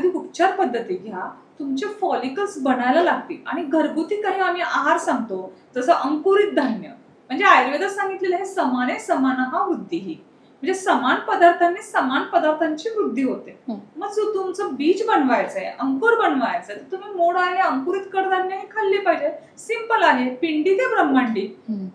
आयुर्वेदिक उपचार पद्धती घ्या, तुमचे फॉलिकल्स बनायला लागतील. आणि घरगुती काही आम्ही आहार सांगतो, जसं अंकुरित धान्य. म्हणजे आयुर्वेदात सांगितलेलं आहे, समाने समानः वृद्धिः. म्हणजे समान पदार्थांनी समान पदार्थांची वृद्धी होते. मग जो तुमचं बीज बनवायचंय, अंकुर बनवायचंय, तर तुम्ही मोड आणि अंकुरित कडधान्य हे खाल्ले पाहिजे. सिंपल आहे. पिंडी ते ब्रह्मांडी,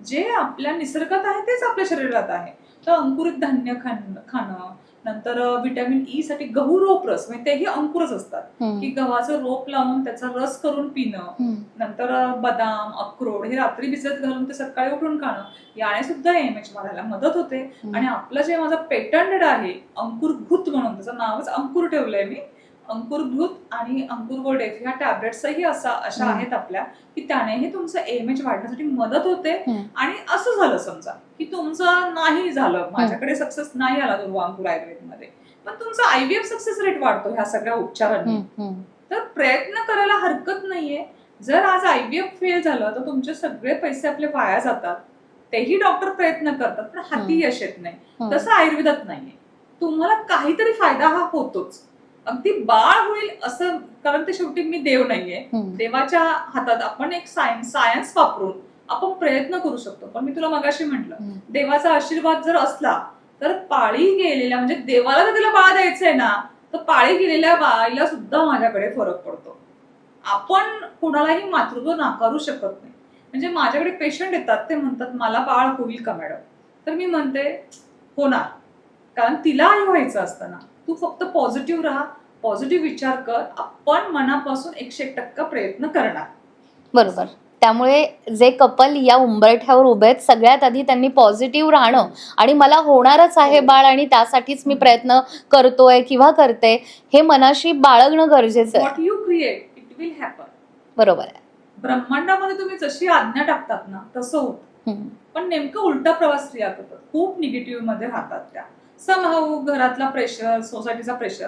जे आपल्या निसर्गात आहे तेच आपल्या शरीरात आहे. तर अंकुरित धान्य खाणं, नंतर व्हिटॅमिन ई साठी गहू रोप रस, म्हणजे तेही अंकुरच असतात, की गव्हाचं रोप लावून त्याचा रस करून पिणं. नंतर बदाम, अक्रोड हे रात्री भिजत घालून ते सकाळी उठून खाणं, याने सुद्धा AMH वाढायला मदत होते. आणि आपलं जे माझं पेटंटेड आहे अंकुरभूत म्हणून, त्याचं नावच अंकुर ठेवलंय मी, अंकुरभूत आणि अंकुर गोल्ड एफ ह्या टॅबलेट्सही अशा आहेत आपल्या, की त्यानेही तुमचं AMH वाढण्यासाठी मदत होते. आणि असं झालं समजा की तुमचं नाही झालं, माझ्याकडे सक्सेस नाही आला दुर्वा अंकुर आयुर्वेदमध्ये, पण तुमचा IVF सक्सेस रेट वाढतो ह्या सगळ्या उपचारांनी. तर प्रयत्न करायला हरकत नाहीये. जर आज IVF फेल झालं तर तुमचे सगळे पैसे आपले वाया जातात. तेही डॉक्टर प्रयत्न करतात, पण हाती यश येत नाही. तसं आयुर्वेदात नाहीये. तुम्हाला काहीतरी फायदा हा होतोच. अगदी बाळ होईल असं, कारण ते शेवटी मी देव नाहीये. देवाच्या हातात आपण एक सायन्स वापरून आपण प्रयत्न करू शकतो. पण मी तुला मगाशी म्हटलं, देवाचा आशीर्वाद जर असला तर पाळी गेलेल्या, म्हणजे देवाला जर तिला बाळ द्यायचंय ना, तर पाळी गेलेल्या बाळीला सुद्धा माझ्याकडे फरक पडतो. आपण कुणालाही मातृत्व नाकारू शकत नाही. म्हणजे माझ्याकडे पेशंट येतात, ते म्हणतात मला बाळ होईल का मॅडम? तर मी म्हणते होणार, कारण तिला आई व्हायचं असतं ना. तू फक्त पॉझिटिव्ह राहा, पॉझिटिव्ह विचार कर, आपण मनापासून 101% प्रयत्न करणार. बरोबर. त्यामुळे जे कपल या उंबरठ्यावर उभे आहेत, सगळ्यात आधी त्यांनी पॉझिटिव्ह राहणं आणि मला होणारच आहे बाळ आणि त्यासाठीच मी प्रयत्न करतोय किंवा करते, हे मनाशी बाळगणं गरजेचं आहे. What you create it will happen. बरोबर आहे. ब्रह्मांडामध्ये तुम्ही जशी आज्ञा टाकतात ना, तसं होतं. पण नेमकं उलटा प्रवास स्त्रिया करतात, खूप निगेटिव्ह मध्ये राहतात त्या. समहाऊ घरातला प्रेशर, सोसायटीचा प्रेशर,